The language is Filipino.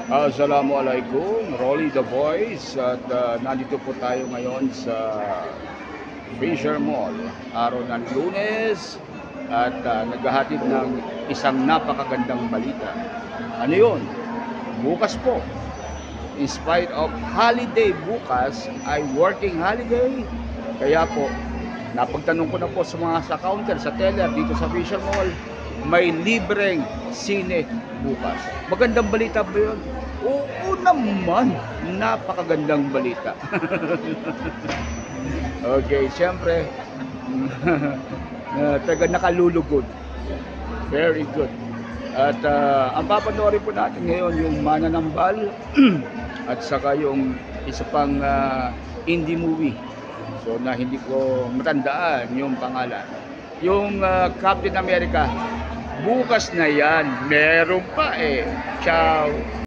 Assalamualaikum, Rolly the Voice at nandito po tayo ngayon sa Fisher Mall, araw ng Lunes at naghahatid ng isang napakagandang balita. Ano yun? Bukas po, in spite of holiday bukas ay working holiday, kaya po napagtanong ko na po sa mga sa counter, sa teller dito sa Fisher Mall, may libreng sine bukas. Magandang balita ba yun? Oo naman, napakagandang balita. Okay, siyempre, taga nakalulugod. Very good. At ang papanoorin po natin ngayon yung Mananambal at saka yung isa pang indie movie. So na hindi ko matandaan yung pangalan. Yung Captain America, bukas na yan. Meron pa eh. Ciao.